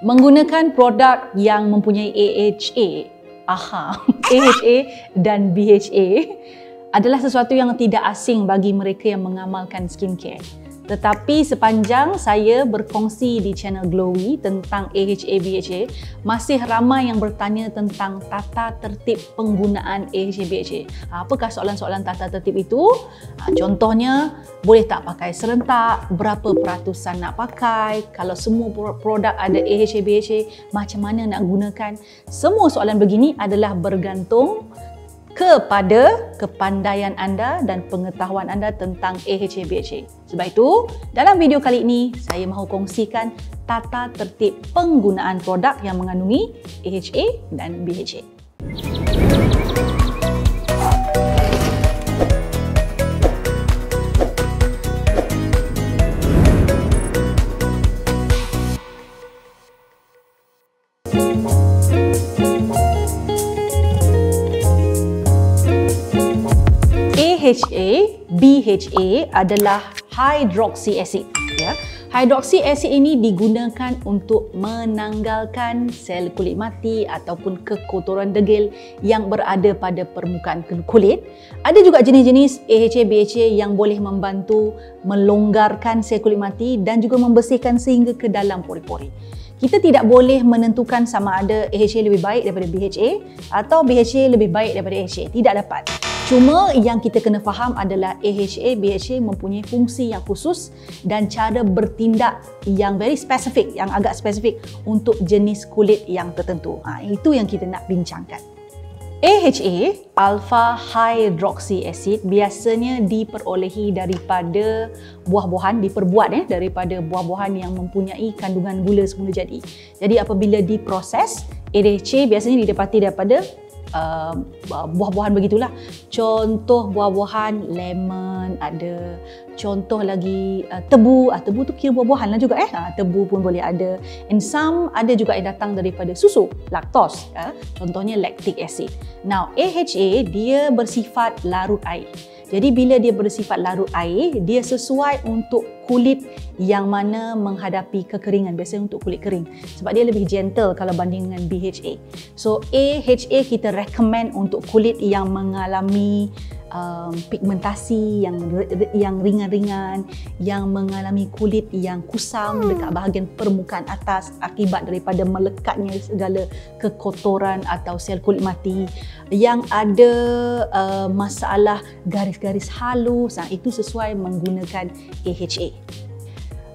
Menggunakan produk yang mempunyai AHA dan BHA adalah sesuatu yang tidak asing bagi mereka yang mengamalkan skincare. Tetapi sepanjang saya berkongsi di channel GLOWWE tentang AHA BHA, masih ramai yang bertanya tentang tata tertib penggunaan AHA BHA. Apakah soalan-soalan tata tertib itu? Contohnya, boleh tak pakai serentak? Berapa peratusan nak pakai? Kalau semua produk ada AHA BHA, macam mana nak gunakan? Semua soalan begini adalah bergantung kepada kepandaian anda dan pengetahuan anda tentang AHA BHA. Sebab itu, dalam video kali ini, saya mahu kongsikan tata tertib penggunaan produk yang mengandungi AHA dan BHA. AHA, BHA adalah hydroxy acid. Ya. Hydroxy acid ini digunakan untuk menanggalkan sel kulit mati ataupun kekotoran degil yang berada pada permukaan kulit. Ada juga jenis-jenis AHA, BHA yang boleh membantu melonggarkan sel kulit mati dan juga membersihkan sehingga ke dalam pori-pori. Kita tidak boleh menentukan sama ada AHA lebih baik daripada BHA atau BHA lebih baik daripada AHA. Tidak dapat. Cuma yang kita kena faham adalah AHA, BHA mempunyai fungsi yang khusus dan cara bertindak yang very spesifik, yang agak spesifik untuk jenis kulit yang tertentu. Itu yang kita nak bincangkan. AHA, Alpha Hydroxy Acid, biasanya diperolehi daripada buah-buahan, diperbuat daripada buah-buahan yang mempunyai kandungan gula semula jadi. Jadi apabila diproses, AHA biasanya didapati daripada buah-buahan begitulah. Contoh buah-buahan lemon ada, contoh lagi tebu. Tebu tu kira buah-buahan lah juga tebu pun boleh ada. And some ada juga yang datang daripada susu, laktos. Contohnya lactic acid. Now AHA dia bersifat larut air. Jadi bila dia bersifat larut air, dia sesuai untuk kulit yang mana menghadapi kekeringan, biasanya untuk kulit kering. Sebab dia lebih gentle kalau banding dengan BHA. So AHA kita recommend untuk kulit yang mengalami pigmentasi yang ringan-ringan, yang mengalami kulit yang kusam dekat bahagian permukaan atas akibat daripada melekatnya segala kekotoran atau sel kulit mati, yang ada masalah garis-garis halus, itu sesuai menggunakan AHA.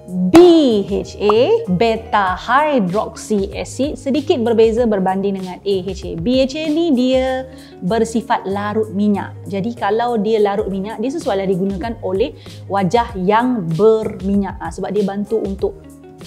BHA, Beta Hydroxy Acid, sedikit berbeza berbanding dengan AHA. BHA ni dia bersifat larut minyak. Jadi kalau dia larut minyak, dia sesuai digunakan oleh wajah yang berminyak. Sebab dia bantu untuk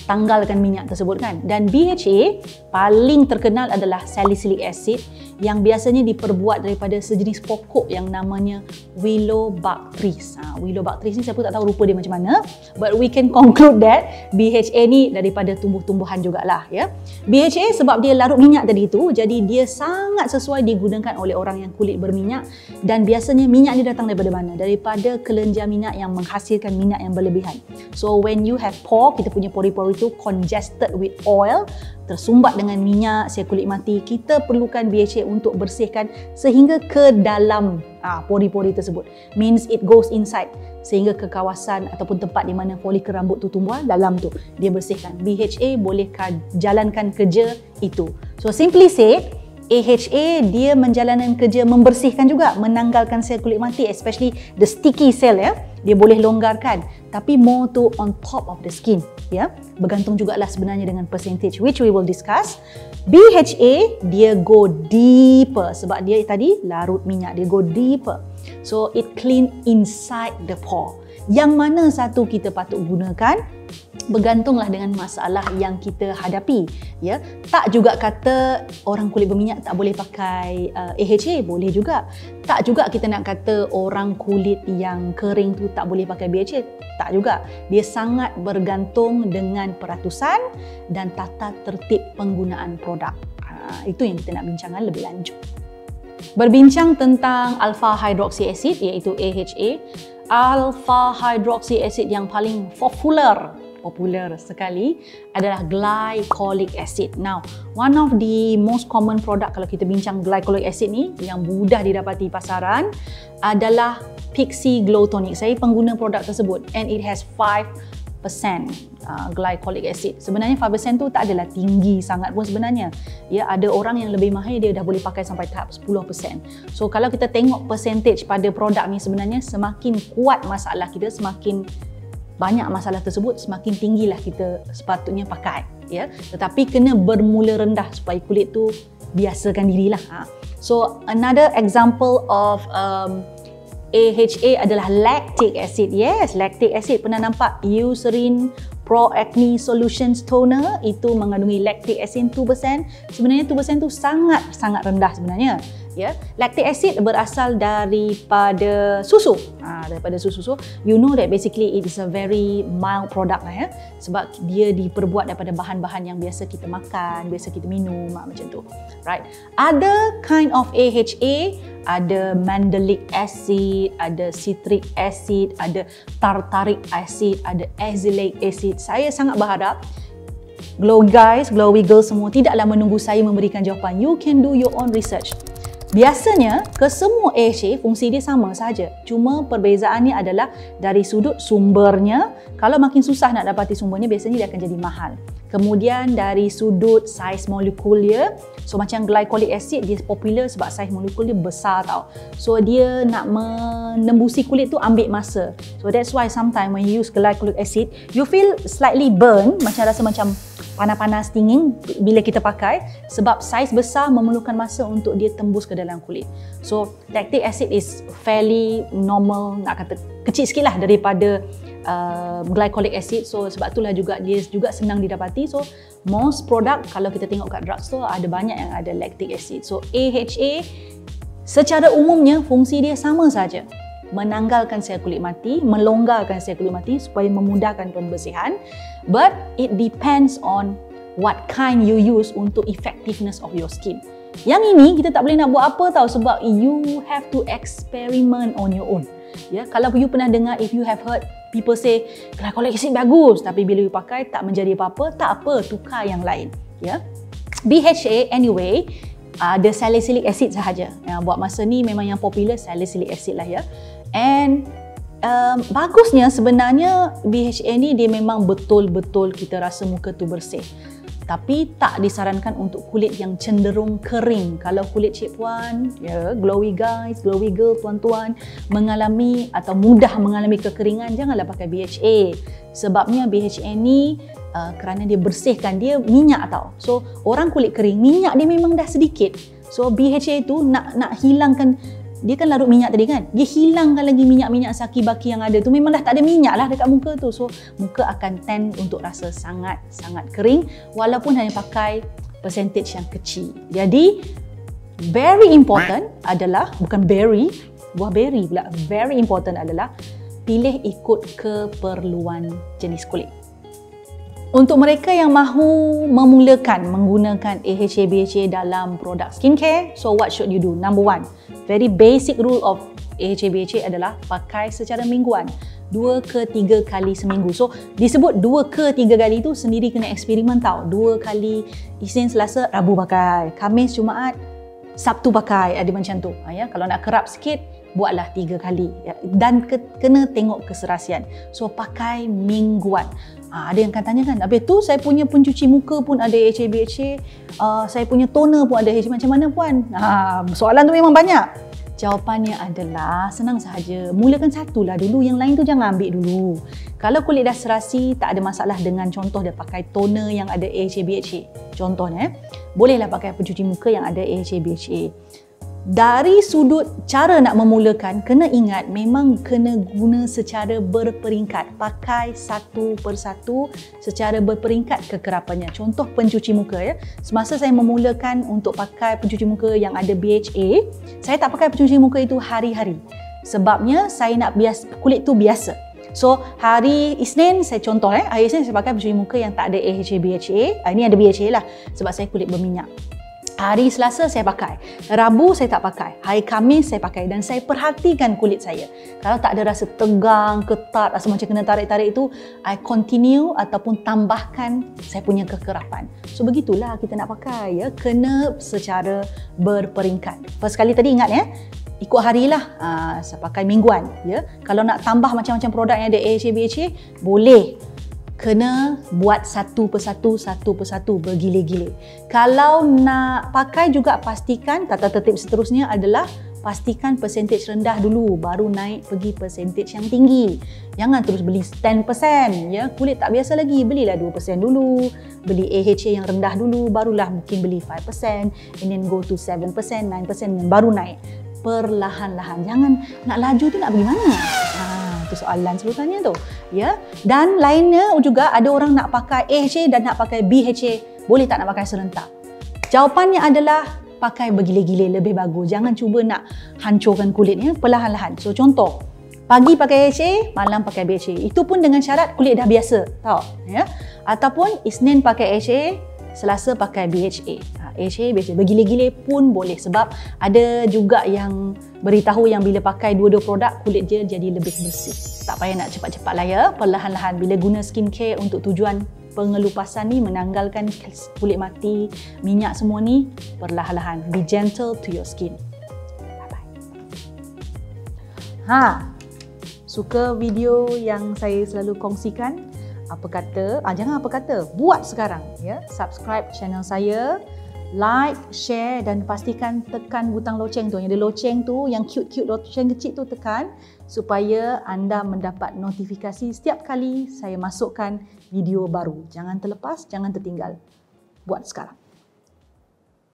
tanggalkan minyak tersebut kan. Dan BHA paling terkenal adalah salicylic acid yang biasanya diperbuat daripada sejenis pokok yang namanya willow bark trees. Willow bark trees ni siapa tak tahu rupa dia macam mana, but we can conclude that BHA ni daripada tumbuh-tumbuhan jugalah ya. BHA sebab dia larut minyak tadi itu, jadi dia sangat sesuai digunakan oleh orang yang kulit berminyak. Dan biasanya minyak dia datang daripada mana? Daripada kelenjar minyak yang menghasilkan minyak yang berlebihan. So when you have pore, kita punya pori-pori itu congested with oil, tersumbat dengan minyak, sel kulit mati, kita perlukan BHA untuk bersihkan sehingga ke dalam pori-pori tersebut. Means it goes inside, sehingga ke kawasan ataupun tempat di mana folikel rambut tu tumbuh, dalam tu dia bersihkan. BHA bolehkah jalankan kerja itu? So simply said, AHA dia menjalankan kerja membersihkan juga, menanggalkan sel kulit mati, especially the sticky cell ya. Dia boleh longgarkan, tapi more to on top of the skin ya. Bergantung jugalah sebenarnya dengan percentage which we will discuss. BHA dia go deeper sebab dia tadi larut minyak, dia go deeper. So it clean inside the pore. Yang mana satu kita patut gunakan? Bergantunglah dengan masalah yang kita hadapi ya. Tak juga kata orang kulit berminyak tak boleh pakai AHA, boleh juga. Tak juga kita nak kata orang kulit yang kering tu tak boleh pakai BHA, tak juga. Dia sangat bergantung dengan peratusan dan tata tertib penggunaan produk. Itu yang kita nak bincangkan lebih lanjut. Berbincang tentang Alpha Hydroxy Acid iaitu AHA. Alpha Hydroxy Acid yang paling popular popular sekali adalah Glycolic Acid. Now, one of the most common product kalau kita bincang Glycolic Acid ni yang mudah didapati pasaran adalah Pixie Glow Tonic. Saya pengguna produk tersebut and it has 5% Glycolic Acid. Sebenarnya 5% tu tak adalah tinggi sangat pun sebenarnya. Ya, ada orang yang lebih mahir dia dah boleh pakai sampai tahap 10%. So kalau kita tengok percentage pada produk ni sebenarnya semakin kuat masalah kita, semakin banyak masalah tersebut, semakin tinggilah kita sepatutnya pakai, ya. Tetapi kena bermula rendah supaya kulit tu biasakan dirilah. So another example of AHA adalah lactic acid. Yes, lactic acid. Pernah nampak Eucerin Pro Acne Solutions Toner itu mengandungi lactic acid 2%. Sebenarnya 2% tu sangat rendah sebenarnya. Ya, lactic acid berasal daripada susu. Daripada susu. So, you know that basically it is a very mild product lah, ya. Sebab dia diperbuat daripada bahan-bahan yang biasa kita makan, biasa kita minum, macam tu. Right. Other kind of AHA, ada Mandelic Acid, ada Citric Acid, ada Tatatertib Acid, ada Azelaic Acid. Saya sangat berharap GLOWWE guys, GLOWWE girls semua tidaklah menunggu saya memberikan jawapan. You can do your own research. Biasanya, kesemua AHA fungsi dia sama sahaja. Cuma perbezaannya adalah dari sudut sumbernya. Kalau makin susah nak dapati sumbernya, biasanya dia akan jadi mahal. Kemudian dari sudut saiz molekul dia, so macam Glycolic Acid dia popular sebab saiz molekul dia besar tau. So dia nak menembusi kulit tu ambil masa. So that's why sometimes when you use Glycolic Acid, you feel slightly burn, macam rasa macam panas-panas tingin bila kita pakai sebab saiz besar memerlukan masa untuk dia tembus ke dalam kulit. So lactic acid is fairly normal, nak kata kecil sikit lah daripada Glycolic Acid. So sebab itulah juga dia juga senang didapati. So most product kalau kita tengok kat drugstore ada banyak yang ada lactic acid. So AHA secara umumnya fungsi dia sama saja. Menanggalkan sel kulit mati, melonggarkan sel kulit mati supaya memudahkan pembersihan. But it depends on what kind you use untuk effectiveness of your skin. Yang ini kita tak boleh nak buat apa tau sebab you have to experiment on your own. Ya, kalau you pernah dengar, if you have heard people say Glycolic Acid bagus tapi bila you pakai tak menjadi apa-apa, tak apa, tukar yang lain. Ya. BHA anyway ada salicylic acid sahaja. Buat masa ni memang yang popular salicylic acid lah, ya. And bagusnya sebenarnya BHA ni dia memang betul-betul kita rasa muka tu bersih. Tapi tak disarankan untuk kulit yang cenderung kering. Kalau kulit Cik Puan, ya, GLOWWE guys, GLOWWE girl, tuan-tuan mengalami atau mudah mengalami kekeringan, janganlah pakai BHA. Sebabnya BHA ni kerana dia bersihkan, dia minyak tau. So orang kulit kering, minyak dia memang dah sedikit. So BHA tu nak hilangkan, dia kan larut minyak tadi kan, dia hilangkan lagi minyak-minyak saki-baki yang ada tu, memang dah tak ada minyak lah dekat muka tu. So muka akan tend untuk rasa sangat-sangat kering walaupun hanya pakai percentage yang kecil. Jadi very important adalah, bukan berry, buah berry pula, very important adalah pilih ikut keperluan jenis kulit. Untuk mereka yang mahu memulakan menggunakan AHA BHA dalam produk skincare, so what should you do? Number one, very basic rule of AHA BHA adalah pakai secara mingguan, 2 ke 3 kali seminggu. So disebut 2 ke 3 kali tu sendiri kena eksperimen tau. 2 kali Isnin, Selasa, Rabu pakai, Khamis, Jumaat, Sabtu pakai, ada macam tu. Ya, kalau nak kerap sikit, buatlah 3 kali, ya. Dan kena tengok keserasian. So pakai mingguan. Ada yang akan tanya kan, habis tu saya punya pencuci muka pun ada AHA BHA, saya punya toner pun ada AHA, macam mana puan? Soalan tu memang banyak. Jawapannya adalah senang sahaja. Mulakan satulah dulu, yang lain tu jangan ambil dulu. Kalau kulit dah serasi, tak ada masalah dengan contoh dia pakai toner yang ada AHA BHA. Contohnya, bolehlah pakai pencuci muka yang ada AHA BHA. Dari sudut cara nak memulakan, kena ingat memang kena guna secara berperingkat. Pakai satu persatu secara berperingkat kekerapannya. Contoh pencuci muka, ya. Semasa saya memulakan untuk pakai pencuci muka yang ada BHA, saya tak pakai pencuci muka itu hari-hari. Sebabnya saya nak kulit tu biasa. So hari Isnin saya contoh, hari Isnin saya pakai pencuci muka yang tak ada AHA BHA. Ini ada BHA lah sebab saya kulit berminyak. Hari Selasa saya pakai, Rabu saya tak pakai, hari Khamis saya pakai dan saya perhatikan kulit saya. Kalau tak ada rasa tegang, ketat, rasa macam kena tarik-tarik itu, I continue ataupun tambahkan saya punya kekerapan. So begitulah kita nak pakai ya, kena secara berperingkat. First kali tadi ingat ya, ikut harilah, saya pakai mingguan ya. Kalau nak tambah macam-macam produk yang ada AHA, BHA, boleh. Kena buat satu persatu bergile-gile. Kalau nak pakai juga pastikan tata-tertib seterusnya adalah pastikan percentage rendah dulu baru naik pergi percentage yang tinggi. Jangan terus beli 10% ya. Kulit tak biasa lagi, belilah 2% dulu. Beli AHA yang rendah dulu, barulah mungkin beli 5% and then go to 7%, 9% dan baru naik. Perlahan-lahan. Jangan nak laju tu nak pergi mana? Itu soalan selalu tanya tu ya. Dan lainnya juga ada orang nak pakai AHA dan nak pakai BHA, boleh tak nak pakai serentak? Jawapannya adalah pakai bergile-gile lebih bagus. Jangan cuba nak hancurkan kulitnya, perlahan-lahan. So contoh, pagi pakai AHA, malam pakai BHA. Itu pun dengan syarat kulit dah biasa, tahu ya. Ataupun Isnin pakai AHA, Selasa pakai BHA. AHA, BHA, bergile-gile pun boleh sebab ada juga yang beritahu yang bila pakai dua-dua produk kulit dia jadi lebih bersih. Tak payah nak cepat-cepat lah ya, perlahan-lahan bila guna skincare untuk tujuan pengelupasan ni, menanggalkan kulit mati, minyak semua ni, perlahan-lahan. Be gentle to your skin. Bye-bye. Suka video yang saya selalu kongsikan? Apa kata? Jangan apa kata, buat sekarang ya. Subscribe channel saya, like, share dan pastikan tekan butang loceng tu. Yang ada loceng tu, yang cute-cute loceng kecil tu tekan supaya anda mendapat notifikasi setiap kali saya masukkan video baru. Jangan terlepas, jangan tertinggal. Buat sekarang.